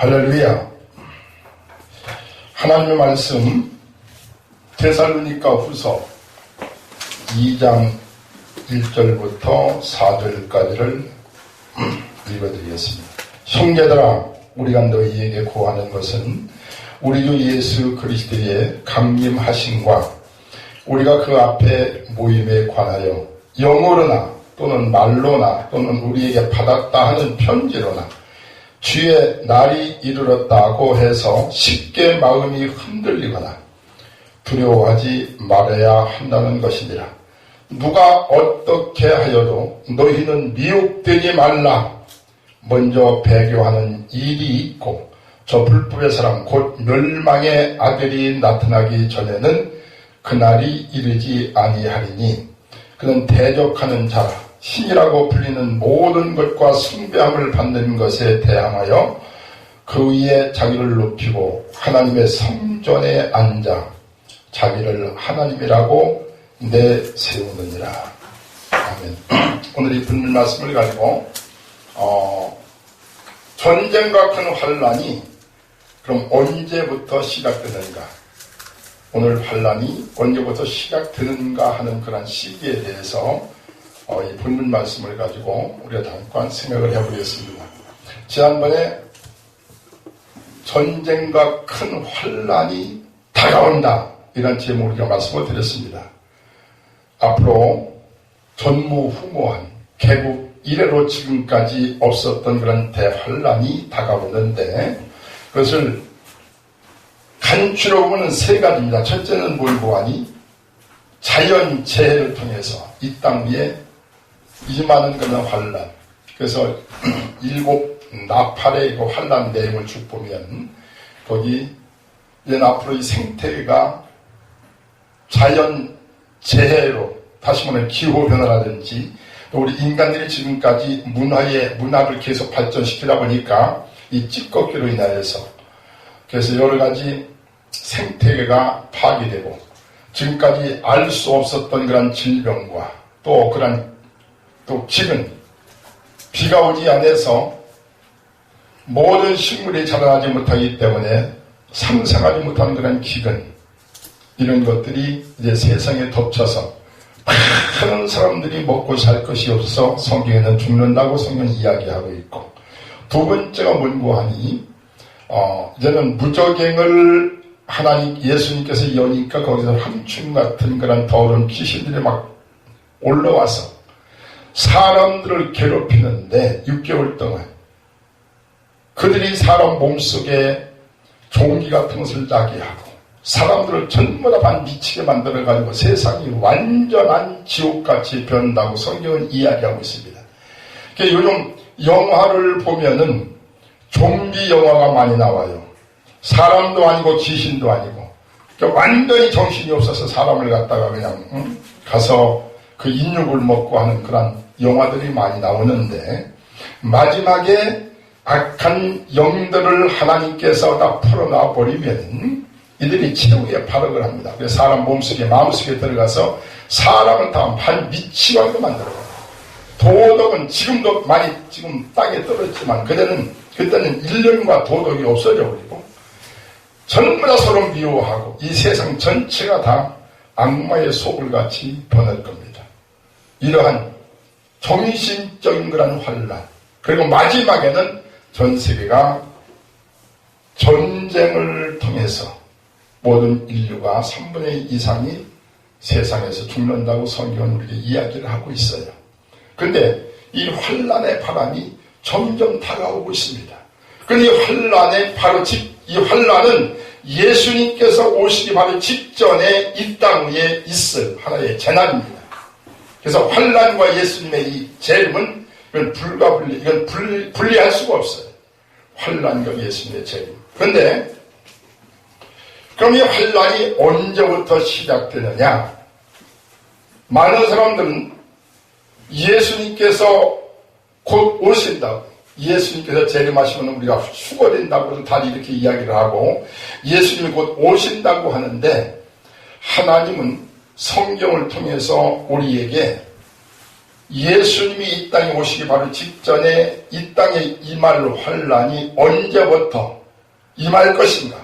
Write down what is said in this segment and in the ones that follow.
할렐루야. 하나님의 말씀 데살로니가 후서 2장 1절부터 4절까지를 읽어드리겠습니다. 형제들아, 우리가 너희에게 구하는 것은 우리 주 예수 그리스도의 강림하심과 우리가 그 앞에 모임에 관하여 영어로나 또는 말로나 또는 우리에게 받았다 하는 편지로나 주의 날이 이르렀다고 해서 쉽게 마음이 흔들리거나 두려워하지 말아야 한다는 것이니라. 누가 어떻게 하여도 너희는 미혹되지 말라. 먼저 배교하는 일이 있고 저 불법의 사람 곧 멸망의 아들이 나타나기 전에는 그날이 이르지 아니하리니 그는 대적하는 자라. 신이라고 불리는 모든 것과 숭배함을 받는 것에 대항하여 그 위에 자기를 높이고 하나님의 성전에 앉아 자기를 하나님이라고 내세우느니라. 아멘. 오늘 이 본문 말씀을 가지고 전쟁과 큰 환란이 그럼 언제부터 시작되는가, 오늘 환란이 언제부터 시작되는가 하는 그런 시기에 대해서 이 본문 말씀을 가지고 우리가 잠깐 생각을 해보겠습니다. 지난번에 전쟁과 큰 환란이 다가온다, 이런 제목으로 우리가 말씀을 드렸습니다. 앞으로 전무후무한 개국 이래로 지금까지 없었던 그런 대환란이 다가오는데 그것을 간추려 보면 세 가지입니다. 첫째는 뭘 보아니? 자연재해를 통해서 이 땅 위에 임하는 그런 환란. 그래서 일곱 나팔의 그 환란 내용을 쭉 보면 거기 이제 앞으로 이 생태계가 자연재해로, 다시 말하면 기후변화라든지 또 우리 인간들이 지금까지 문화를 계속 발전시키다 보니까 이 찌꺼기로 인하여서 그래서 여러 가지 생태계가 파괴되고 지금까지 알 수 없었던 그런 질병과 또 지금 비가 오지 않아서 모든 식물이 자라나지 못하기 때문에 상상하지 못하는 그런 기근, 이런 것들이 이제 세상에 덮쳐서 많은 사람들이 먹고 살 것이 없어서 성경에는 죽는다고 성경은 이야기하고 있고, 두 번째가 뭔고 하니 이제는 무적행을 하나님 예수님께서 여니까 거기서 함충 같은 그런 더러운 귀신들이 막 올라와서 사람들을 괴롭히는데 6개월 동안 그들이 사람 몸속에 종기 같은 것을 나게 하고 사람들을 전부 다 미치게 만들어가지고 세상이 완전한 지옥같이 변한다고 성경은 이야기하고 있습니다. 요즘 영화를 보면은 좀비 영화가 많이 나와요. 사람도 아니고 귀신도 아니고 완전히 정신이 없어서 사람을 갖다가 그냥 가서 그 인육을 먹고 하는 그런 영화들이 많이 나오는데 마지막에 악한 영들을 하나님께서 다 풀어놔 버리면 이들이 최후의 발악을 합니다. 그래서 사람 몸속에 마음속에 들어가서 사람을 다 미치게 만들어요. 도덕은 지금도 많이 지금 땅에 떨어졌지만 그때는 인륜과 도덕이 없어져 버리고 전부 다 서로 미워하고 이 세상 전체가 다 악마의 소굴같이 변할 겁니다. 이러한 정신적인 그런 환란, 그리고 마지막에는 전 세계가 전쟁을 통해서 모든 인류가 3분의 2 이상이 세상에서 죽는다고 성경은 우리에게 이야기를 하고 있어요. 그런데 이 환란의 바람이 점점 다가오고 있습니다. 그런데 이 환란은 예수님께서 오시기 바로 직전에 이 땅 위에 있을 하나의 재난입니다. 그래서 환란과 예수님의 이 재림은 이건 분리할 수가 없어요. 환란과 예수님의 재림. 그런데 그럼 이 환란이 언제부터 시작되느냐? 많은 사람들은 예수님께서 곧 오신다고, 예수님께서 재림하시면 우리가 죽어된다고 다들 이렇게 이야기를 하고 예수님이 곧 오신다고 하는데, 하나님은 성경을 통해서 우리에게 예수님이 이 땅에 오시기 바로 직전에 이 땅에 임할 환란이 언제부터 임할 것인가,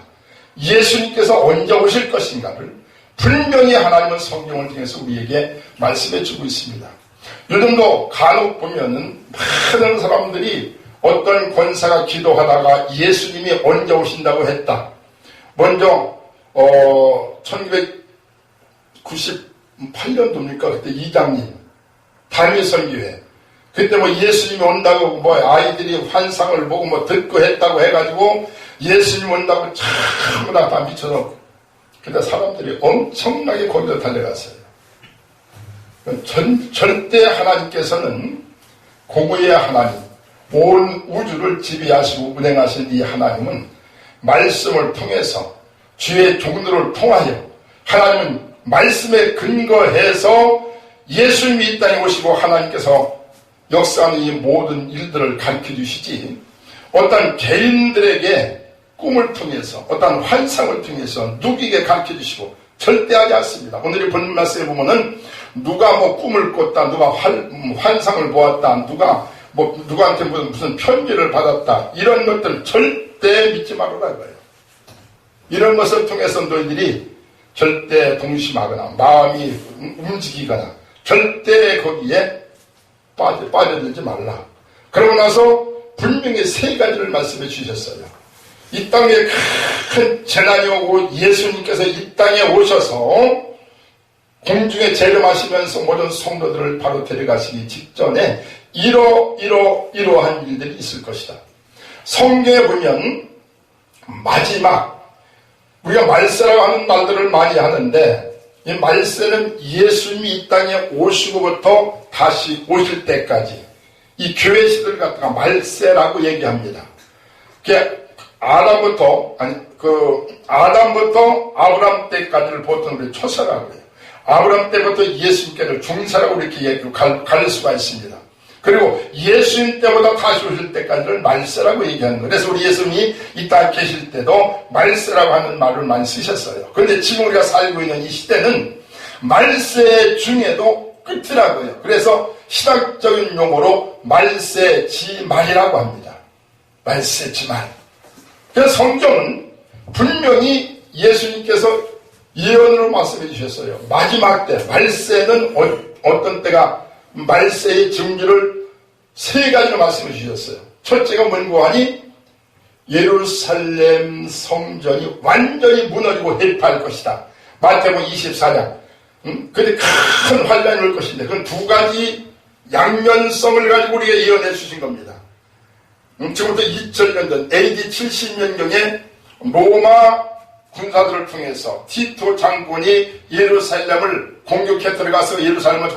예수님께서 언제 오실 것인가를 분명히 하나님은 성경을 통해서 우리에게 말씀해 주고 있습니다. 요즘도 간혹 보면은 많은 사람들이 어떤 권사가 기도하다가 예수님이 언제 오신다고 했다. 먼저 1998년도입니까? 그때 이장님 단위선교회 그때 뭐 예수님이 온다고 뭐 아이들이 환상을 보고 뭐 듣고 했다고 해가지고 예수님 온다고 전부 다 미쳐서 그때 사람들이 엄청나게 거기로 달려갔어요. 절대 하나님께서는 공의의 하나님, 온 우주를 지배하시고 운행하신 이 하나님은 말씀을 통해서 주의 종들을 통하여 하나님은 말씀에 근거해서 예수님이 이 땅에 오시고 하나님께서 역사하는 이 모든 일들을 가르쳐 주시지 어떤 개인들에게 꿈을 통해서 어떤 환상을 통해서 누구에게 가르쳐 주시고 절대 하지 않습니다. 오늘의 본문 말씀에 보면은 누가 뭐 꿈을 꿨다, 누가 환상을 보았다, 누가 뭐 누구한테 무슨 편지를 받았다, 이런 것들 절대 믿지 말으라 거예요. 이런 것을 통해서 너희들이 절대 동심하거나 마음이 움직이거나 절대 거기에 빠져들지 말라. 그러고 나서 분명히 세 가지를 말씀해 주셨어요. 이 땅에 큰 재난이 오고 예수님께서 이 땅에 오셔서 공중에 재림하시면서 모든 성도들을 바로 데려가시기 직전에 이러한 일들이 있을 것이다. 성경에 보면 마지막 우리가 말세라고 하는 말들을 많이 하는데 이 말세는 예수님이 이 땅에 오시고부터 다시 오실 때까지 이 교회 시대를 갖다가 말세라고 얘기합니다. 아담부터 아브람 때까지를 보통 우리 초세라고 해요. 아브람 때부터 예수님께를 중세라고 이렇게 가릴 수가 있습니다. 그리고 예수님 때보다 다시 오실 때까지를 말세라고 얘기하는 거예요. 그래서 우리 예수님이 이 땅에 계실 때도 말세라고 하는 말을 많이 쓰셨어요. 그런데 지금 우리가 살고 있는 이 시대는 말세 중에도 끝이라고요. 그래서 신학적인 용어로 말세지말이라고 합니다. 말세지말. 그래서 성경은 분명히 예수님께서 예언으로 말씀해 주셨어요. 마지막 때 말세는 어떤 때가 말세의 징조를 세 가지로 말씀해 주셨어요. 첫째가 뭔고 하니 예루살렘 성전이 완전히 무너지고 해파할 것이다. 마태복음 24장. 근데 큰 환란이 올 것인데 그건 두 가지 양면성을 가지고 우리가 예언해 주신 겁니다. 지금부터 2000년 전 AD 70년경에 로마 군사들을 통해서 티토 장군이 예루살렘을 공격해 들어가서 예루살렘을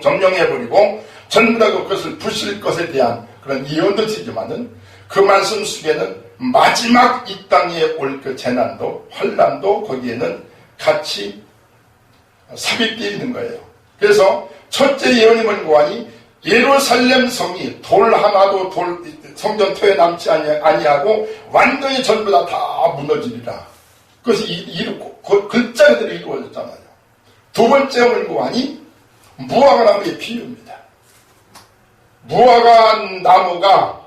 점령해버리고 전부 다 그것을 부실 것에 대한 그런 예언도 지지만은 그 말씀 속에는 마지막 이 땅에 올 그 재난도 환란도 거기에는 같이 삽입되어 있는 거예요. 그래서 첫째 예언이 뭔고 하니 예루살렘 성이 돌 하나도 성전 토에 남지 아니하고 완전히 전부 다 무너지리라. 그것이 그 글자 그대로 이루어졌잖아요. 두 번째가 뭔고 하니 무화과 나무의 비유입니다. 무화과 나무가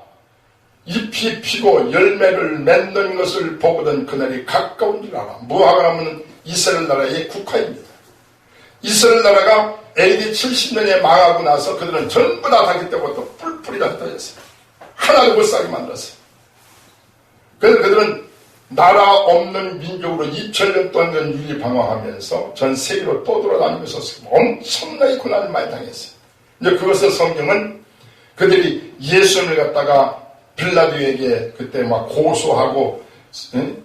잎이 피고 열매를 맺는 것을 보거든 그날이 가까운 줄 알아. 무화과 나무는 이스라엘 나라의 국화입니다. 이스라엘 나라가 AD 70년에 망하고 나서 그들은 전부 다 자기 때부터 뿔뿔이 다 흩어졌어요. 하나도 못 살게 만들었어요. 그래서 그들은 나라 없는 민족으로 2000년 동안 유리방황하면서 전 세계로 떠돌아다니면서 엄청나게 고난을 많이 당했어요. 이제 그것을 성경은 그들이 예수님을 갖다가 빌라도에게 그때 막 고소하고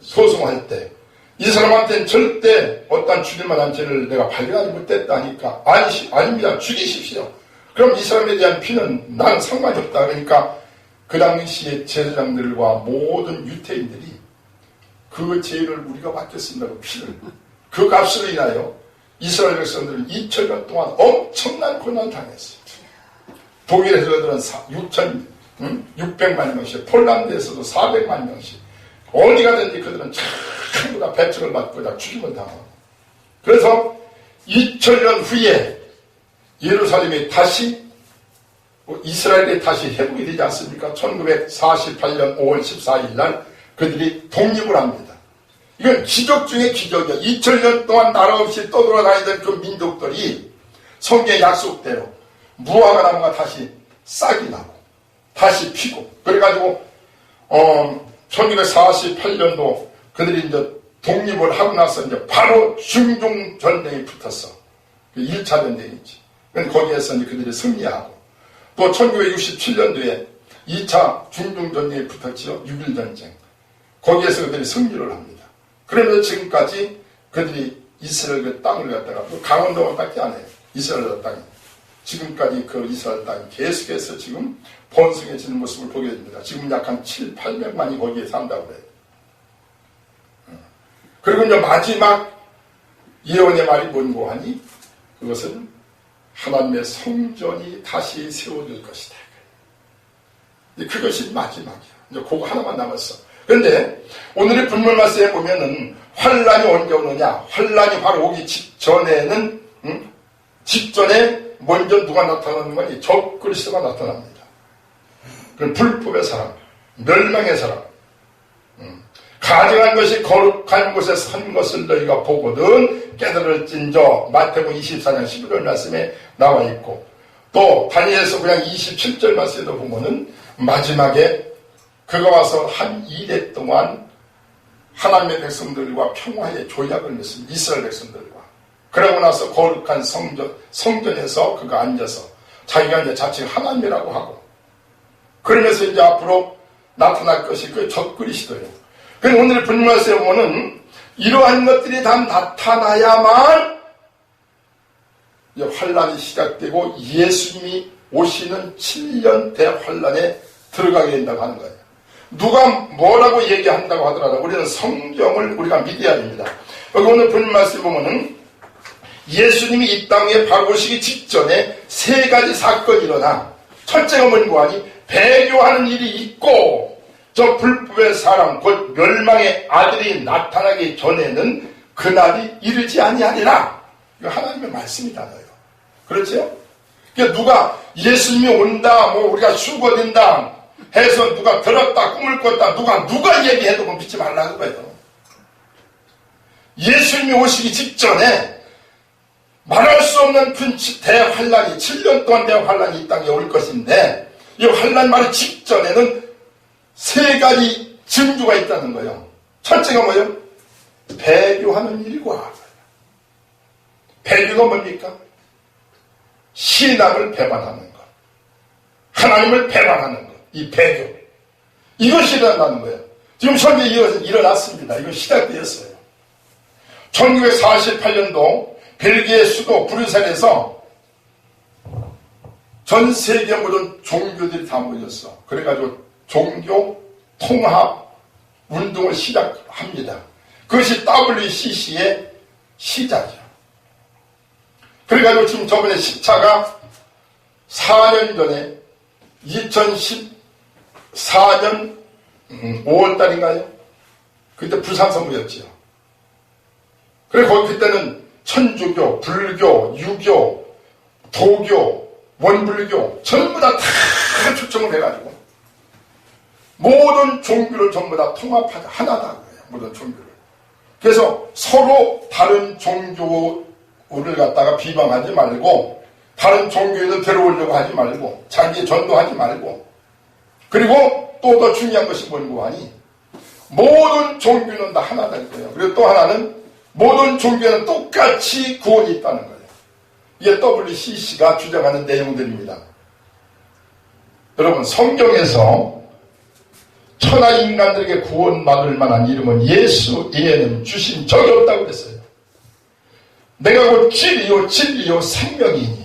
소송할 때 이 사람한테는 절대 어떤 죽일만한 죄를 내가 발견하지 못했다니까 아닙니다. 죽이십시오. 그럼 이 사람에 대한 피는 나는 상관이 없다. 그러니까 그 당시에 제사장들과 모든 유태인들이 그 죄를 우리가 받겠습니다. 피를. 그 값으로 인하여 이스라엘 백성들은 2000년 동안 엄청난 고난을 당했어요. 독일에서 그들은 600만 명씩, 폴란드에서도 400만 명씩, 어디 가든지 그들은 전부 다 배척을 받고 다 죽임을 당하고. 그래서 2000년 후에 예루살렘이 다시 이스라엘이 다시 회복이 되지 않습니까? 1948년 5월 14일 날 그들이 독립을 합니다. 이건 기적 중에 기적이야. 2000년 동안 나라 없이 떠돌아다니던 그 민족들이 성경의 약속대로 무화과 나무가 다시 싹이 나고 다시 피고 그래가지고 1948년도 그들이 이제 독립을 하고 나서 이제 바로 중종전쟁이 붙었어. 1차 전쟁이지. 거기에서 이제 그들이 승리하고 또 1967년도에 2차 중종전쟁이 붙었지요. 6.1전쟁. 거기에서 그들이 승리를 합니다. 그러면서 지금까지 그들이 이스라엘 그 땅을 갖다가 강원도밖에 안 해요. 이스라엘 땅이. 지금까지 그 이스라엘 땅이 계속해서 지금 번성해지는 모습을 보게 됩니다. 지금 약 한 7, 800만이 거기에 산다고 그래요. 그리고 이제 마지막 예언의 말이 뭔고 하니 그것은 하나님의 성전이 다시 세워질 것이다. 그것이 마지막이야. 이제 그거 하나만 남았어. 그런데 오늘의 본문 말씀에 보면은 환란이 언제 오느냐? 환란이 바로 오기 직전에는 직전에 먼저 누가 나타나는 거니? 적그리스도가 나타납니다. 그 불법의 사람, 멸망의 사람. 가증한 것이 거룩한 곳에 선 것을 너희가 보거든 깨달을진저 마태복음 24장 11절 말씀에 나와 있고 또 다니엘서 그냥 27절 말씀에도 보면은 마지막에 그가 와서 한 2대 동안 하나님의 백성들과 평화의 조약을 맺습니다. 이스라엘 백성들과. 그러고 나서 거룩한 성전에서 그가 앉아서 자기가 이제 자칭 하나님이라고 하고 그러면서 이제 앞으로 나타날 것이 그 적그리스도예요. 그래서 오늘 본문 말씀에 보면은 이러한 것들이 다 나타나야만 환란이 시작되고 예수님이 오시는 7년 대환란에 들어가게 된다고 하는 거예요. 누가 뭐라고 얘기한다고 하더라도 우리는 성경을 우리가 믿어야 됩니다. 여기 오늘 본문 말씀에 보면은 예수님이 이 땅에 바로 오시기 직전에 3가지 사건이 일어나 첫째가 뭔고 하니 배교하는 일이 있고 저 불법의 사람 곧 멸망의 아들이 나타나기 전에는 그날이 이르지 아니하리라. 이거 하나님의 말씀이잖아요. 그렇죠? 그러니까 누가 예수님이 온다 뭐 우리가 수고된다 해서 누가 들었다 꿈을 꿨다 누가 얘기해도 믿지 말라는 거예요. 예수님이 오시기 직전에 말할 수 없는 큰 대환란이 7년 동안 대환란이 이 땅에 올 것인데 이 환란 말의 직전에는 3가지 징조가 있다는 거예요. 첫째가 뭐예요? 배교하는 일과 배교가 뭡니까? 신앙을 배반하는 것 하나님을 배반하는 것 이 배교 이것이 일어난다는 거예요. 지금 현재 이것은 일어났습니다. 이거 시작되었어요. 1948년도 벨기에 수도 브뤼셀에서 전 세계 모든 종교들이 다 모였어. 그래가지고 종교 통합 운동을 시작합니다. 그것이 WCC의 시작이야. 그래가지고 지금 저번에 10차가 4년 전에 2014년 5월달인가요? 그때 부산선거였지요. 그래 거기 그때는 천주교, 불교, 유교, 도교, 원불교 전부 다 초청을 해가지고 모든 종교를 전부 다 통합하자 하나다 그래요. 모든 종교를. 그래서 서로 다른 종교를 갖다가 비방하지 말고 다른 종교에도 데려오려고 하지 말고 자기 전도하지 말고 그리고 또 더 중요한 것이 뭔고 하니 모든 종교는 다 하나다 이거예요. 그리고 또 하나는 모든 종교는 똑같이 구원이 있다는 거예요. 이게 WCC가 주장하는 내용들입니다. 여러분 성경에서 천하 인간들에게 구원받을 만한 이름은 예수 외에는 주신 적이 없다고 그랬어요. 내가 곧 길이요 진리요 생명이니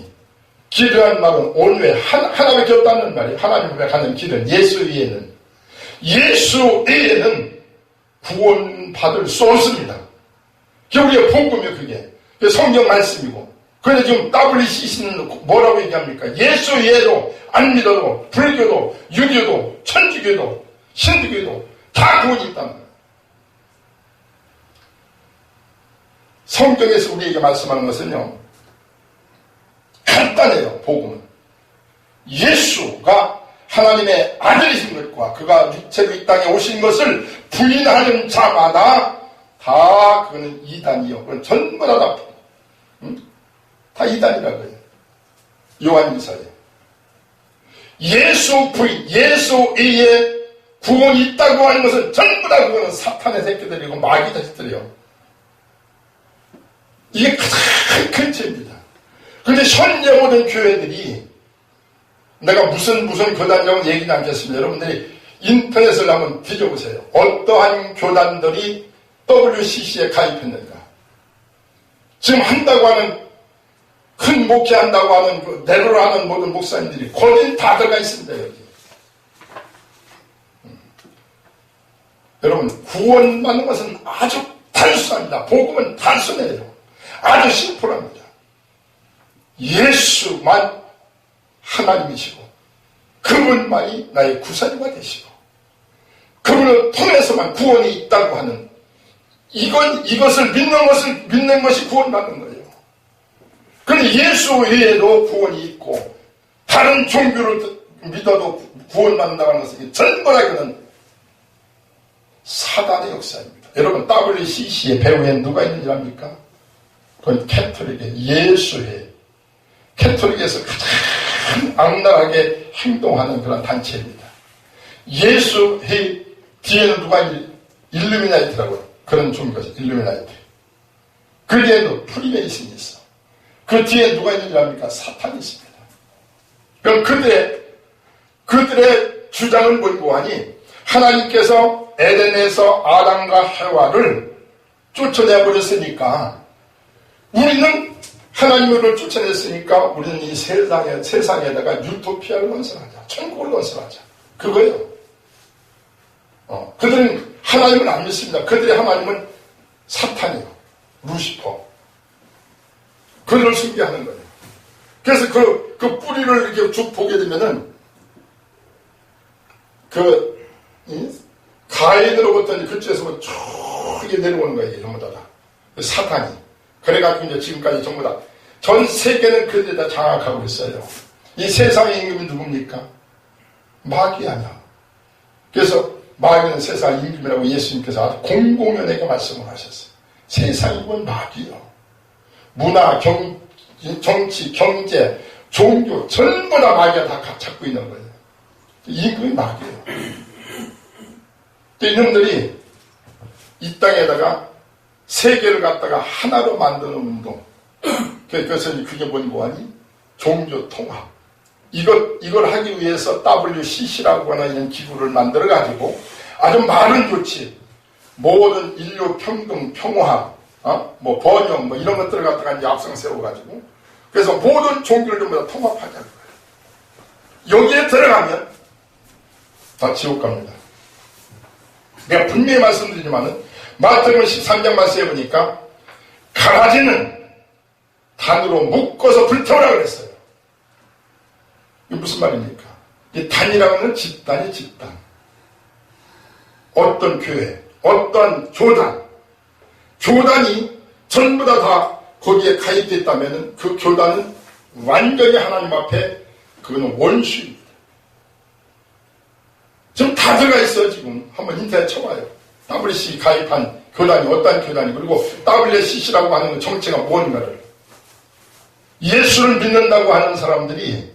길이라는 말은 온외 하나밖에 없다는 말이에요. 하나님께 가는 길은 예수 외에는 구원받을 수 없습니다. 그게 우리의 복음이에요. 그게 성경 말씀이고 그런데 지금 WCC는 뭐라고 얘기합니까? 예수 외에도 안 믿어도 불교도 유교도 천주교도 신두교도 다 구원이 있다는 거예요. 성경에서 우리에게 말씀하는 것은요 간단해요. 복음은 예수가 하나님의 아들이신 것과 그가 육체로 이 땅에 오신 것을 부인하는 자마다 다 그거는 이단이요. 그건 전부 다 이단이라고요. 요한일서에 예수 부인, 예수 외에 구원이 있다고 하는 것은 전부 다 그거는 사탄의 새끼들이고 마귀 자식들이요. 이게 가장 큰 죄입니다. 그런데 현재 모든 교회들이 내가 무슨 교단이라고 얘기는 않겠습니다. 여러분들이 인터넷을 한번 뒤져보세요. 어떠한 교단들이 WCC에 가입했는가. 지금 한다고 하는 큰 목회한다고 하는 내로를 하는 모든 목사님들이 거긴 다 들어가 있습니다. 여기. 여러분 구원받는 것은 아주 단순합니다. 복음은 단순해요. 아주 심플합니다. 예수만 하나님이시고 그분만이 나의 구사주가 되시고 그분을 통해서만 구원이 있다고 하는 이것을 믿는 것이 구원받는 거예요. 그런데 예수 외에도 구원이 있고 다른 종교를 믿어도 구원받는다고 하는 것은 전부 다 그는 사단의 역사입니다. 여러분 WCC의 배후에 누가 있는지 압니까? 그건 캐톨릭의 예수회 캐톨릭에서 가장 악랄하게 행동하는 그런 단체입니다. 예수회 뒤에는 누가 있는지 일루미나이트라고 그런 종교죠. 일루미나이트. 그 뒤에도 프리메이슨이 있어. 그 뒤에 누가 있는지 압니까? 사탄이 있습니다. 그럼 그들의 주장은 뭔고 하니 하나님께서 에덴에서 아담과 해와를 쫓아내버렸으니까 우리는 하나님을 쫓아냈으니까 우리는 이 세상에다가 유토피아를 건설하자. 천국을 건설하자. 그거예요. 그들은 하나님을 안 믿습니다. 그들의 하나님은 사탄이요. 루시퍼. 그들을 숭배하는 거예요. 그래서 그 뿌리를 이렇게 쭉 보게 되면은 가인으로부터 그쪽에서 쭉 내려오는 거예요. 전부 다. 사탄이. 그래가지고 이제 지금까지 전부 다. 전 세계는 그들이 다 장악하고 있어요. 이 세상의 임금이 누굽니까? 마귀 아니야. 그래서 마귀는 세상 임금이라고 예수님께서 아주 공공연하게 말씀을 하셨어요. 세상이 뭔 마귀요. 문화, 정치, 경제, 종교 전부 다 마귀가 다 잡고 있는 거예요. 임금이 마귀예요. 이놈들이 이 땅에다가 세계를 갖다가 하나로 만드는 운동. 그래서 그게 뭔고 하니? 종교 통합. 이걸 하기 위해서 WCC라고 하는 이런 기구를 만들어가지고 아주 많은 조치, 모든 인류 평등, 평화, 번영, 이런 것들을 갖다가 이제 앞성 세워가지고 그래서 모든 종교를 전부 다 통합하자는 거예요. 여기에 들어가면 다 지옥 갑니다. 내가 분명히 말씀드리지만은 마태복음 13장 말씀해 보니까 강아지는 단으로 묶어서 불태우라 그랬어요. 이게 무슨 말입니까? 이 단이라고 하는 집단이 집단. 어떤 교회, 어떤 교단이 전부 다 거기에 가입되어 있다면 그 교단은 완전히 하나님 앞에 그거는 원수입니다. 지금 다 들어가 있어요. 지금 한번 인터넷 쳐봐요. WCC 가입한 교단이 어떤 교단이 그리고 WCC라고 하는 정체가 뭔가를 예수를 믿는다고 하는 사람들이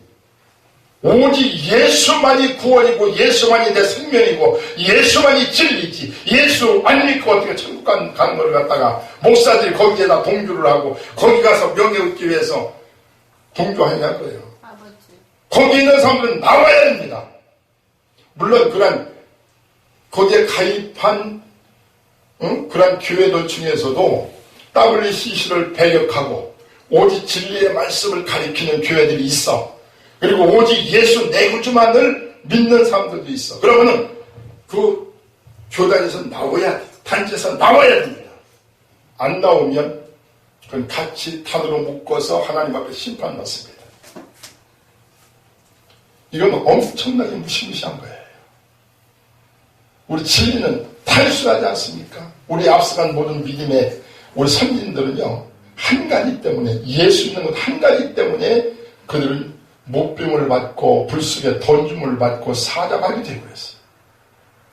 오직 예수만이 구원이고 예수만이 내 생명이고 예수만이 진리지 예수 안 믿고 어떻게 천국 가는 걸 갖다가 목사들이 거기에다 동조를 하고 거기 가서 명예 얻기 위해서 동조하냐고요. 거기 있는 사람들은 나와야 됩니다. 물론 거기에 가입한 그런 교회들 중에서도 WCC를 배격하고 오직 진리의 말씀을 가리키는 교회들이 있어. 그리고 오직 예수 내구주만을 믿는 사람들도 있어. 그러면은 그 교단에서 나와야 돼. 단체에서 나와야 됩니다. 안 나오면 그건 같이 탄으로 묶어서 하나님 앞에 심판받습니다. 이건 엄청나게 무시무시한 거예요. 우리 진리는 단순하지 않습니까? 우리 앞서간 모든 믿음의 우리 선진들은요 한 가지 때문에 예수 있는 것 한 가지 때문에 그들은 목빔을 받고 불쑥에 던짐을 받고 사자가 되고 그랬어요.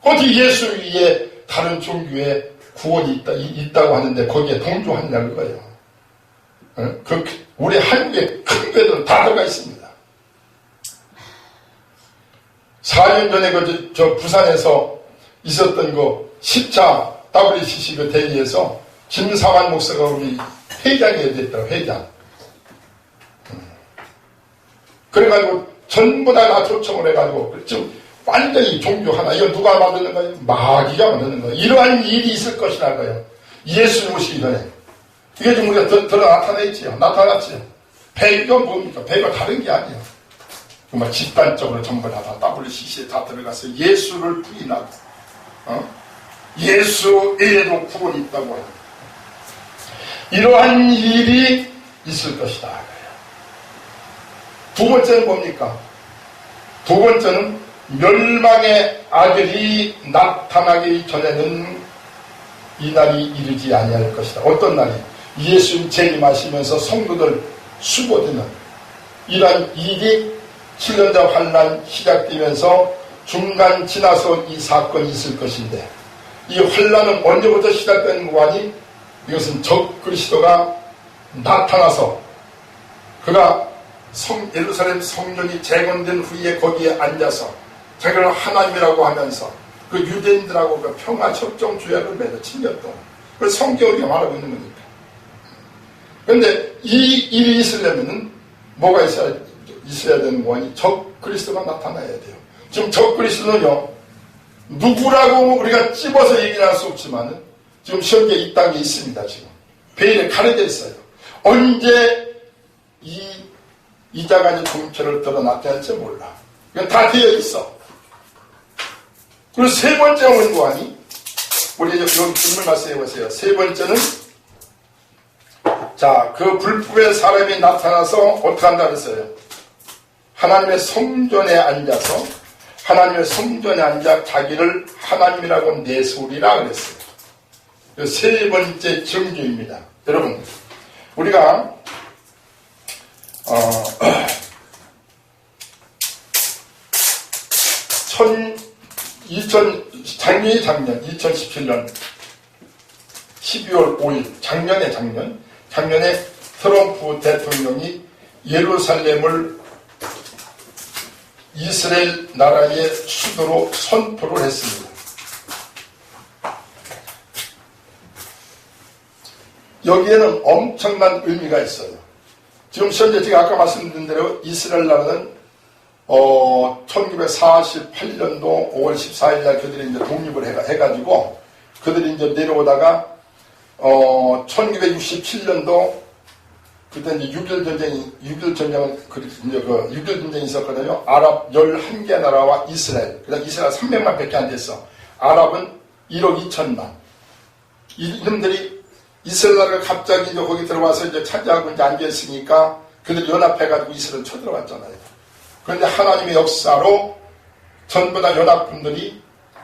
어디 예수 위에 다른 종교에 구원이 있다고 하는데 거기에 동조하느냐 그거예요. 우리 한국의 큰 교회들은 다 들어가 있습니다. 4년 전에 저 부산에서 있었던 그 10차 WCC 그 대회에서 김사환 목사가 우리 회장이 됐더라고, 회장. 그래가지고 전부 다 초청을 해가지고 지금 완전히 종교 하나. 이거 누가 만드는 거예요? 마귀가 만드는 거예요. 이러한 일이 있을 것이라 거예요. 예수님 오시기 전에. 이게 좀 우리가 드러 나타냈지요. 나타났지요. 배가 뭡니까? 배가 다른 게 아니에요. 정말 집단적으로 전부 다 WCC에 다 들어가서 예수를 부인하고, 예수 외에도 구원이 있다고 합니다. 이러한 일이 있을 것이다. 두 번째는 뭡니까? 두 번째는 멸망의 아들이 나타나기 전에는 이 날이 이르지 아니할 것이다. 어떤 날이? 예수님 재림하시면서 성도들 수고되는 이러한 일이 7년자 환란 시작되면서 중간 지나서 이 사건이 있을 것인데, 이 환란은 언제부터 시작되는 거 아니? 이것은 적 그리스도가 나타나서 그가 예루살렘 성전이 재건된 후에 거기에 앉아서 자기를 하나님이라고 하면서 그 유대인들하고 그 평화협정 조약을 맺어 7년 동안. 그래서 성경이 말하고 있는 거니까. 그런데 이 일이 있으려면은 뭐가 있어야 되는 거니? 적 그리스도가 나타나야 돼요. 지금 적 그리스도는요, 누구라고 우리가 찝어서 얘기할 수 없지만은 지금 현재 이 땅에 있습니다. 지금 베일에 가려져 있어요. 언제 이 자간의 정체를 드러 나타날지 몰라. 이건 다 되어 있어. 그리고 세 번째 오는 거 아니? 우리 여기 질문 말씀해 보세요. 세 번째는, 자, 그 불법의 사람이 나타나서 어떻게 한다 그랬어요? 하나님의 성전에 앉아서, 하나님의 성전에 앉아 자기를 하나님이라고 내세우리라 그랬어요. 세 번째 증거입니다. 여러분, 우리가 작년 2017년 12월 5일 작년에 트럼프 대통령이 예루살렘을 이스라엘 나라의 수도로 선포를 했습니다. 여기에는 엄청난 의미가 있어요. 지금 현재 제가 아까 말씀드린 대로 이스라엘 나라는 1948년도 5월 14일 날 그들이 이제 독립을 해가지고 그들이 이제 내려오다가 1967년도 그때 이제 6.1 전쟁이 있었거든요. 아랍 11개 나라와 이스라엘. 그다음 이스라엘 300만 밖에 안 됐어. 아랍은 1억 2천만. 이놈들이 이스라엘 나라가 갑자기 이제 거기 들어와서 이제 차지하고 이제 앉아있으니까 그들이 연합해가지고 이스라엘 쳐들어갔잖아요. 그런데 하나님의 역사로 전부 다 연합군들이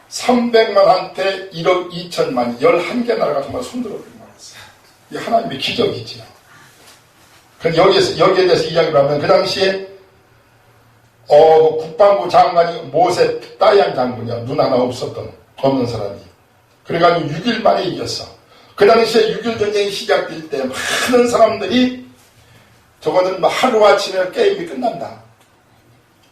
300만한테 1억 2천만, 11개 나라가 정말 손들어 버린 거였어요. 이게 하나님의 기적이지요. 그런데 여기에 대해서 이야기를 하면 그 당시에 국방부 장관이 모세 다이안 장군이야. 눈 하나 없는 사람이. 그래가지고 6일 만에 이겼어. 그 당시에 6.1 전쟁이 시작될 때 많은 사람들이 저거는 하루아침에 게임이 끝난다.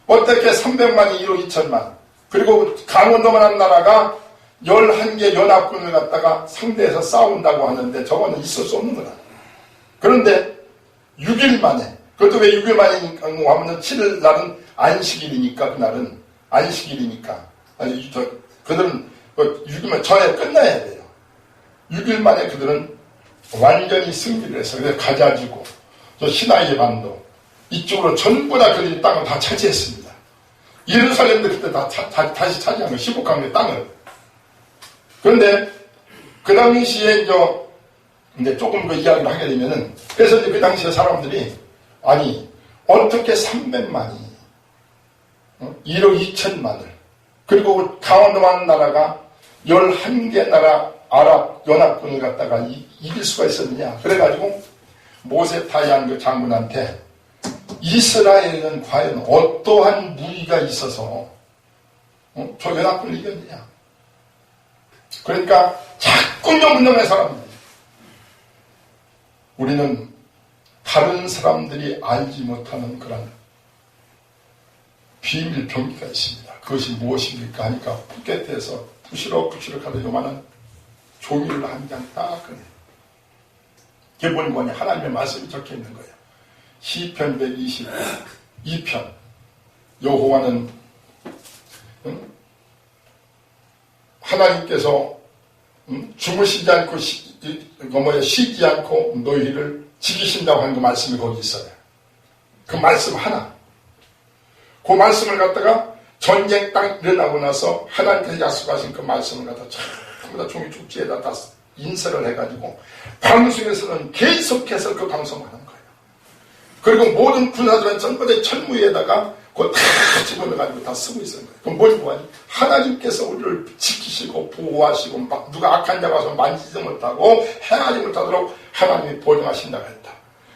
어떻게 300만이 1억 2천만. 그리고 강원도만 한 나라가 11개 연합군을 갖다가 상대해서 싸운다고 하는데 저거는 있을 수 없는 거다. 그런데 6일 만에, 그것도 왜 6일 만이니까 하면 7일 날은 안식일이니까, 그날은 안식일이니까. 그들은 6일만 전에 끝나야 돼요. 6일 만에 그들은 완전히 승리를 해서 가자지고 저 시나이 반도 이쪽으로 전부 다 그들이 땅을 다 차지했습니다. 예루살렘도 그때 다시 차지한 거 15강의 땅을. 그런데 그 당시에 이제 조금 그 이야기를 하게 되면은, 그래서 이제 그 당시에 사람들이 아니 어떻게 300만이 1억 2천만을 그리고 강원도만 나라가 11개 나라 아랍 연합군을 갖다가 이길 수가 있었느냐. 그래가지고 모세 다이안 그 장군한테 이스라엘은 과연 어떠한 무기가 있어서 저 연합군을 이겼느냐. 그러니까 자꾸 명령의 사람들. 우리는 다른 사람들이 알지 못하는 그런 비밀 병기가 있습니다. 그것이 무엇입니까 하니까 포켓에서 부시럭부시럭 하는 요만한 종이를 한 장 딱 꺼내. 기본권이 하나님의 말씀이 적혀 있는 거예요. 시편 122편. 여호와는 하나님께서 주무시지 않고 쉬지 않고 너희를 지키신다고 하는 그 말씀이 거기 있어요. 그 말씀 하나. 그 말씀을 갖다가 전쟁 딱 일어나고 나서 하나님께서 약속하신 그 말씀을 갖다가 전부 다 종이 쪽지에다 다 인쇄를 해가지고 방송에서는 계속해서 그 방송을 하는 거예요. 그리고 모든 군사들은 전부 다 철무에다가 그거 다 집어넣어가지고 다 쓰고 있는 거예요. 그럼 뭘 보아니? 하나님께서 우리를 지키시고 보호하시고 누가 악한 자가 와서 만지지 못하고 행하지 못하도록 하나님이 보증하신다고 했다.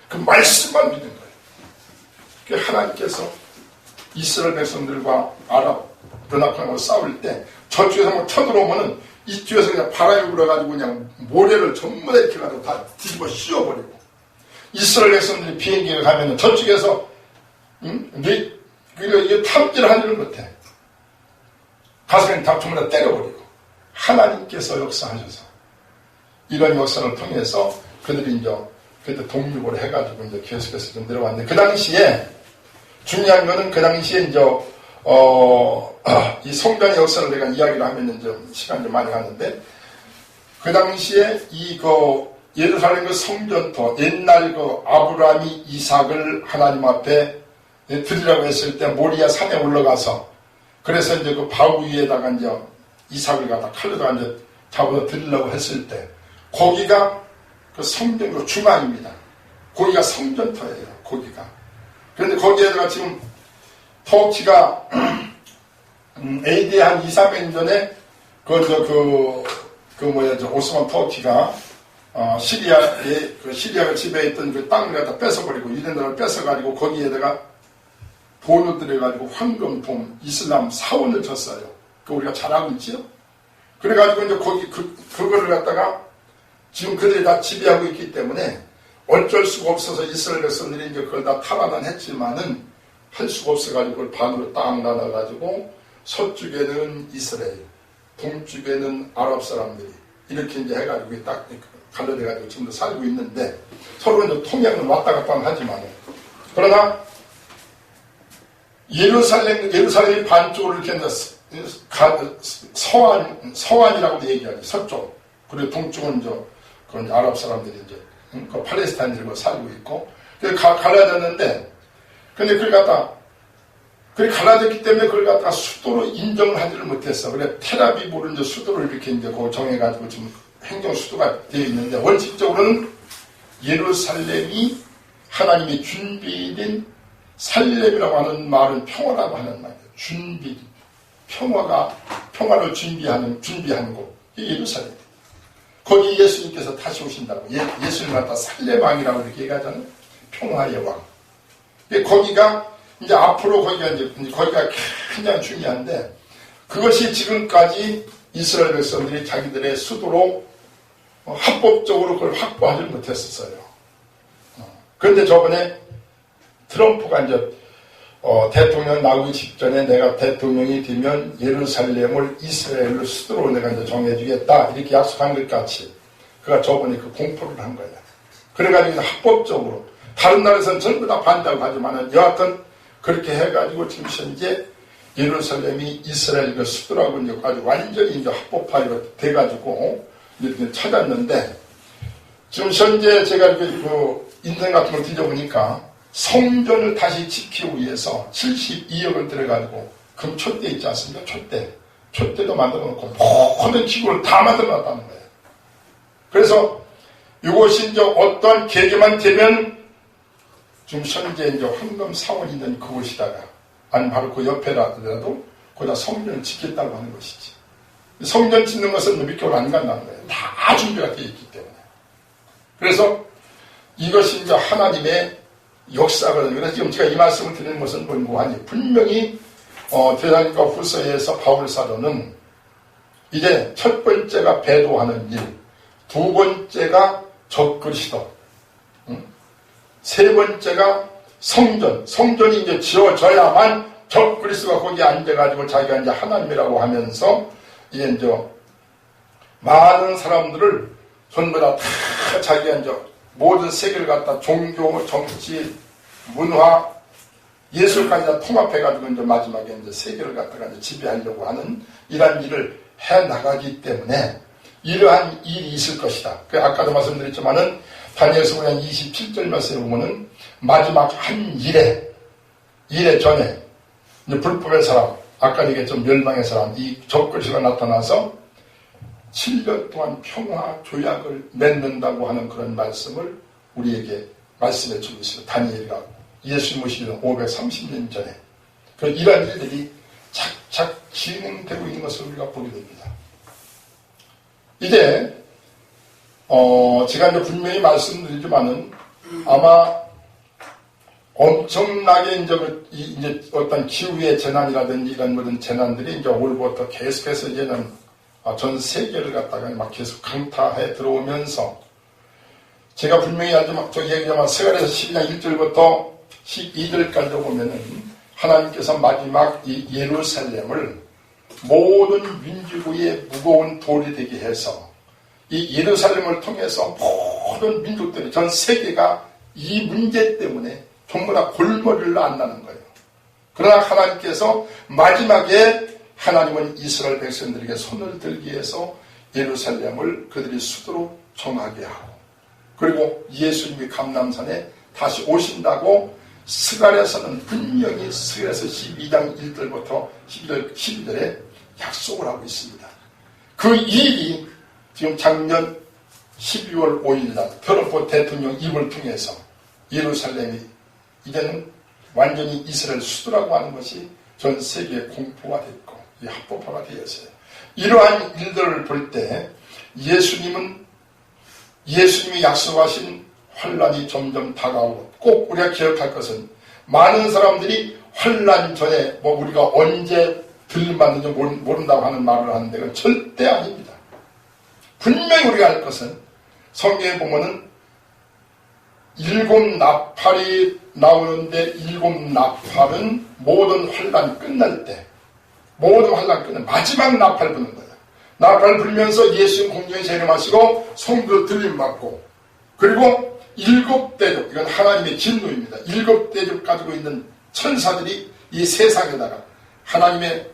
그 말씀만 믿는 거예요. 그 하나님께서 이스라엘 백성들과 아랍 연합군하고 싸울 때 저쪽에서 뭐 쳐들어오면은 이쪽에서 그냥 바람이 불어가지고 그냥 모래를 전부 다 이렇게 가지고 다 뒤집어 씌워버리고 이스라엘 백성들이 비행기를 가면은 저쪽에서 이게 탐지를 하지를 못해. 가서 그냥 다 전부 다 때려버리고 하나님께서 역사하셔서 이런 역사를 통해서 그들이 이제 그때 독립을 해가지고 이제 계속해서 좀 내려왔는데 그 당시에 중요한 거는 그 당시에 이제 이 성전의 역사를 내가 이야기를 하면 이제 시간이 좀 많이 갔는데 그 당시에 예루살렘 그 성전터 옛날 그 아브라함이 이삭을 하나님 앞에 드리라고 했을 때 모리아 산에 올라가서 그래서 이제 그 바위 위에다가 이제 이삭을 갖다 칼로다가 이제 잡아서 드리려고 했을 때 거기가 그 성전 그 중앙입니다. 거기가 성전터예요. 거기가. 그런데 거기에다가 지금 터키가 AD 한 2, 3년 전에 오스만 터키가 시리아가 지배했던 그 땅을 갖다 뺏어버리고 이런 데를 뺏어가지고 거기에다가 돈을 들여가지고 황금, 돈, 이슬람 사원을 쳤어요. 그 우리가 잘 알고 있지요? 그래가지고 이제 거기 그거를 갖다가 지금 그들이 다 지배하고 있기 때문에 어쩔 수가 없어서 이스라엘 백성들이 이제 그걸 다 탈환했지만은 할 수가 없어가지고 그걸 반으로 딱 나눠가지고 서쪽에는 이스라엘, 동쪽에는 아랍 사람들이 이렇게 이제 해가지고 딱 갈라져가지고 지금도 살고 있는데 서로 이제 통역은 왔다 갔다 하지만 그러나 예루살렘이 반쪽으로 이렇게 서안이라고도 얘기하지 서쪽 그리고 동쪽은 그건 아랍 사람들이 이제 그 팔레스타인들과 살고 있고 그래서 갈라졌는데 근데 그걸 갖다 갈라졌기 때문에 그걸 갖다가 수도로 인정을 하지를 못했어. 그래 텔아비브를 이제 수도로 이렇게 이제 정해가지고 지금 행정 수도가 되어 있는데 원칙적으로는 예루살렘이 하나님이 준비된 살렘이라고 하는 말은 평화라고 하는 말이에요. 평화로 준비하는 곳. 이게 예루살렘. 거기 예수님께서 다시 오신다고. 예수님 갖다 살렘왕이라고 이렇게 얘기하잖아요. 평화의 왕. 거기가 이제 앞으로 거기가 굉장히 중요한데 그것이 지금까지 이스라엘 백성들이 자기들의 수도로 합법적으로 그걸 확보하지 못했었어요. 그런데 저번에 트럼프가 이제 대통령 나오기 직전에 내가 대통령이 되면 예루살렘을 이스라엘로 수도로 내가 이제 정해주겠다 이렇게 약속한 것 같이 그가 저번에 그 공포를 한 거예요. 그래가지고 합법적으로 다른 나라에서는 전부 다 반대하고 하지만은 여하튼 그렇게 해가지고 지금 현재 예루살렘이 이스라엘 그 수도라고 이제 아주 완전히 이제 합법화가 돼가지고 이렇게 찾았는데 지금 현재 제가 그 인생 같은 걸 뒤져보니까 성전을 다시 지키기 위해서 72억을 들여가지고 금촛대 있지 않습니까? 촛대도 만들어 놓고 모든 기구를 다 만들어 놨다는 거예요. 그래서 이것이 이제 어떠한 계기만 되면 지금 현재 이제 황금 사원이 있는 그곳이다가 아니면 바로 그 옆에라도 거기다 성전을 짓겠다고 하는 것이지. 성전 짓는 것은 몇 개월 안 간다는 거예요. 다 준비가 되어 있기 때문에. 그래서 이것이 이제 하나님의 역사거든요. 그래서 지금 제가 이 말씀을 드리는 것은 뭐하니 분명히 데살로니가 후서에서 바울 사도는 이제 첫 번째가 배도하는 일, 두 번째가 적그리스도, 세 번째가 성전이 이제 지어져야만 적그리스도가 거기에 앉아가지고 자기가 이제 하나님이라고 하면서 이제 많은 사람들을 전부 다 자기가 이제 모든 세계를 갖다 종교, 정치, 문화, 예술까지 다 통합해가지고 이제 마지막에 이제 세계를 갖다가 이제 지배하려고 하는 이러한 일을 해 나가기 때문에 이러한 일이 있을 것이다. 아까도 말씀드렸지만은 다니엘서 9장 27절 말씀에 보면은 마지막 한 일에 전에 이제 불법의 사람, 아까 얘기했죠 멸망의 사람, 이 적그리스도가 나타나서 7년 동안 평화 조약을 맺는다고 하는 그런 말씀을 우리에게 말씀해 주고 있습니다. 다니엘가 예수님 오시기 전 530년 전에 이러한 일들이 착착 진행되고 있는 것을 우리가 보게 됩니다. 이제 제가 이제 분명히 말씀드리지만은 아마 엄청나게 이제 어떤 기후의 재난이라든지 이런 모든 재난들이 이제 올부터 계속해서 이제는 전 세계를 갖다가 막 계속 강타해 들어오면서 제가 분명히 얘기하면 스가랴서 12장 1절부터 12절까지 보면은 하나님께서 마지막 이 예루살렘을 모든 민족의 무거운 돌이 되게 해서 이 예루살렘을 통해서 모든 민족들이 전 세계가 이 문제 때문에 전부 다 골머리를 안다는 거예요. 그러나 하나님께서 마지막에 하나님은 이스라엘 백성들에게 손을 들기 위해서 예루살렘을 그들이 수도로 정하게 하고 그리고 예수님이 감람산에 다시 오신다고 스가랴서는 분명히 스가랴서 12장 1절부터 12절에 약속을 하고 있습니다. 그 일이 지금 작년 12월 5일날 트럼프 대통령 입을 통해서 예루살렘이 이제는 완전히 이스라엘 수도라고 하는 것이 전 세계에 공포가 됐고 합법화가 되었어요. 이러한 일들을 볼 때 예수님이 약속하신 환란이 점점 다가오고 꼭 우리가 기억할 것은 많은 사람들이 환란 전에 우리가 언제 들맞는지 모른다고 하는 말을 하는데 그건 절대 아닙니다. 분명히 우리가 알 것은 성경에 보면은 7 나팔이 나오는데 7 나팔은 모든 환란이 끝날 때 모든 환란 끝날 마지막 나팔 부는 거예요. 나팔 불면서 예수님 공중에 재림하시고 성도 들림 받고 그리고 7대접 이건 하나님의 진노입니다. 7대접 가지고 있는 천사들이 이 세상에다가 하나님의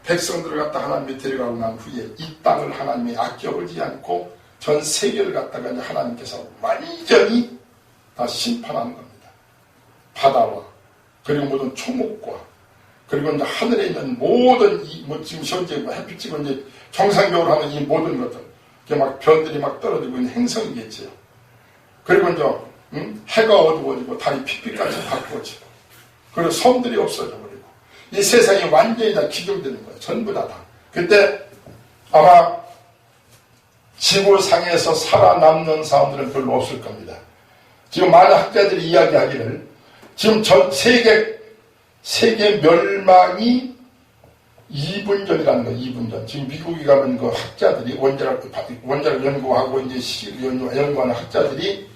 백성들을 갖다 하나님이 데려가고 난 후에 이 땅을 하나님이 아껴보지 않고 전 세계를 갖다가 이제 하나님께서 완전히 다 심판하는 겁니다. 바다와 그리고 모든 초목과 그리고 이제 하늘에 있는 모든 지금 현재 햇빛 지고 이제 정상적으로 하는 이 모든 것들 막 별들이 막 떨어지고 있는 행성이겠지요. 그리고 이제 해가 어두워지고 달이 핏빛같이 바꾸어지고 그리고 섬들이 없어져 버리고 이 세상이 완전히 다 기경되는 거예요. 전부 다. 그때 아마 지구상에서 살아남는 사람들은 별로 없을 겁니다. 지금 많은 학자들이 이야기하기를 지금 전 세계 멸망이 2분 전이라는 거예요. 2분 전. 지금 미국에 가면 그 학자들이 원자력 연구하고 이제 연구하는 학자들이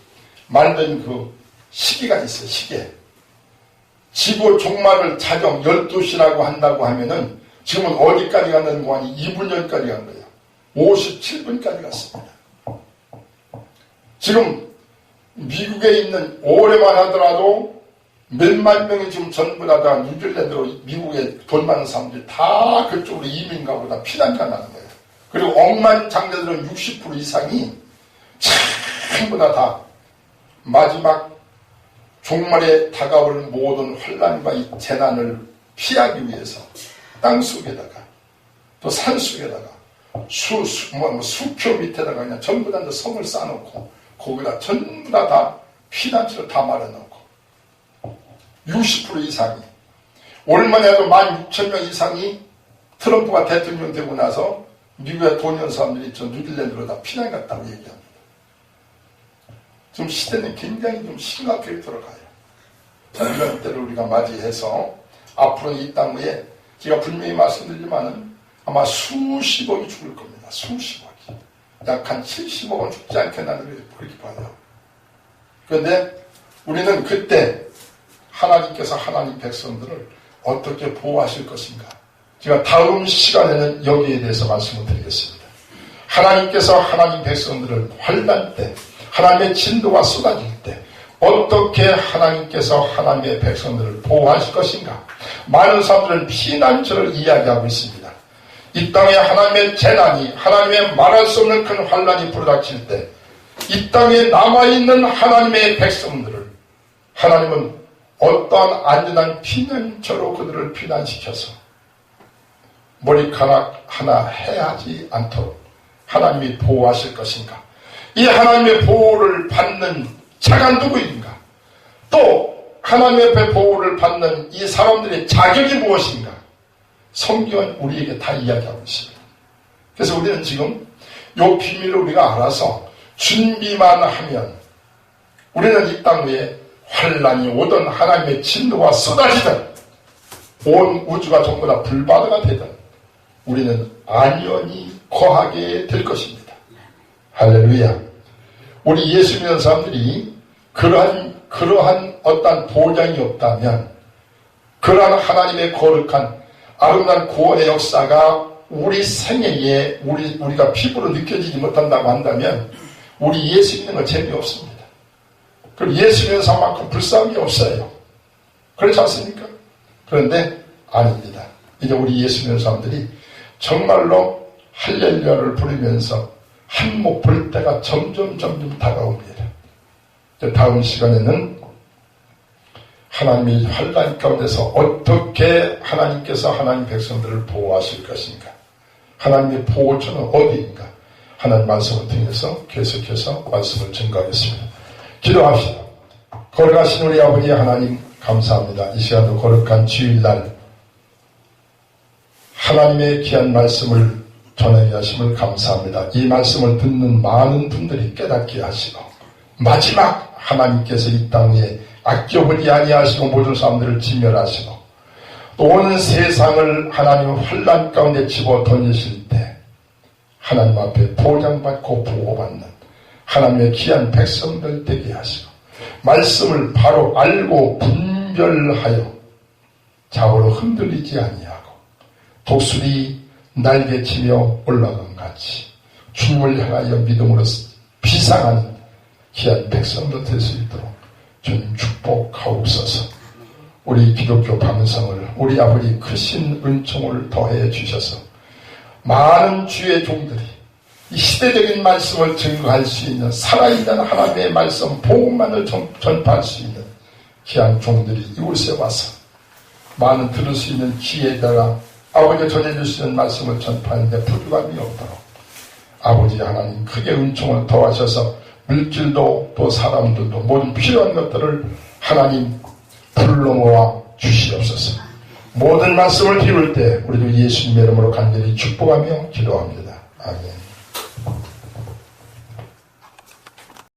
만든 그 시계가 있어요. 시계. 지구 종말을 자정 12시라고 한다고 하면은 지금은 어디까지 갔는 동안이 2분 전까지 간 거예요. 57분까지 갔습니다. 지금 미국에 있는 올해만 하더라도 몇만 명이 지금 전부 다 뉴질랜드로 미국에 돈 많은 사람들이 다 그쪽으로 이민 가고 다 피난 가는 거예요. 그리고 억만장자들은 60% 이상이 전부 다 마지막 종말에 다가올 모든 환란과 이 재난을 피하기 위해서 땅 속에다가 또 산 속에다가 수표 밑에다가 그냥 전부 다 성을 쌓아놓고 거기다 전부 다 피난처를 다 마련놓고 60% 이상이 올만에 해도 16,000명 이상이 트럼프가 대통령 되고 나서 미국에 돈 있는 사람들이 저 뉴질랜드로 다 피난 갔다고 얘기합니다. 지금 시대는 굉장히 좀 심각하게 들어가요. 이런 때를 우리가 맞이해서 앞으로 이 땅 위에 제가 분명히 말씀드리지만은 아마 수십억이 죽을 겁니다. 수십억이. 약 한 70억은 죽지 않겠나는 그렇게 봐요. 그런데 우리는 그때 하나님께서 하나님 백성들을 어떻게 보호하실 것인가? 제가 다음 시간에는 여기에 대해서 말씀을 드리겠습니다. 하나님께서 하나님 백성들을 환난 때, 하나님의 진도가 쏟아질 때 어떻게 하나님께서 하나님의 백성들을 보호하실 것인가? 많은 사람들은 피난처를 이야기하고 있습니다. 이 땅에 하나님의 재난이, 하나님의 말할 수 없는 큰 환난이 불어닥칠 때 이 땅에 남아있는 하나님의 백성들을 하나님은 어떠한 안전한 피난처로 그들을 피난시켜서 머리카락 하나 해하지 않도록 하나님이 보호하실 것인가? 이 하나님의 보호를 받는 자가 누구인가? 또 하나님 앞에 보호를 받는 이 사람들의 자격이 무엇인가? 성경은 우리에게 다 이야기하고 있습니다. 그래서 우리는 지금 이 비밀을 우리가 알아서 준비만 하면 우리는 이 땅 위에 환란이 오던 하나님의 진노가 쏟아지던 온 우주가 전부 다 불바다가 되던 우리는 안연히 거하게 될 것입니다. 할렐루야. 우리 예수 믿는 사람들이 그러한 어떤 보장이 없다면 그러한 하나님의 거룩한 아름다운 구원의 역사가 우리 생애에 우리가 피부로 느껴지지 못한다고 한다면 우리 예수 믿는 건 재미없습니다. 그리고 예수 믿는 사람만큼 불쌍함이 없어요. 그렇지 않습니까? 그런데 아닙니다. 이제 우리 예수 믿는 사람들이 정말로 할렐루야를 부르면서 한몫 볼 때가 점점 다가옵니다. 다음 시간에는 하나님이 환난 가운데서 어떻게 하나님께서 하나님 백성들을 보호하실 것인가, 하나님의 보호처는 어디인가, 하나님 말씀을 통해서 계속해서 말씀을 증거하겠습니다. 기도합시다. 거룩하신 우리 아버지 하나님 감사합니다. 이 시간도 거룩한 주일날 하나님의 귀한 말씀을 전하게 하심을 감사합니다. 이 말씀을 듣는 많은 분들이 깨닫게 하시고 마지막 하나님께서 이 땅에 아껴보지 아니하시고 모든 사람들을 진멸하시고 또 온 세상을 하나님 환난 가운데 집어 던지실 때 하나님 앞에 보장받고 보호받는 하나님의 귀한 백성들 되게 하시고 말씀을 바로 알고 분별하여 좌우로 흔들리지 아니하고 독수리 날개치며 올라간 같이 주님을 향하여 믿음으로 비상하는 귀한 백성들 될 수 있도록 주님 축복하옵소서. 우리 기독교 방성을 우리 아버지 크신 은총을 더해 주셔서 많은 주의 종들이 이 시대적인 말씀을 증거할 수 있는 살아있는 하나님의 말씀 복음만을 전파할 수 있는 귀한 종들이 이곳에 와서 많은 들을 수 있는 기회에다가 아버지가 전해줄 수 있는 말씀을 전파하는데 부족함이 없도록 아버지 하나님 크게 은총을 더하셔서 물질도 또 사람들도 모든 필요한 것들을 하나님 불러 모아 주시옵소서. 모든 말씀을 비울 때 우리도 예수님의 이름으로 간절히 축복하며 기도합니다. 아멘.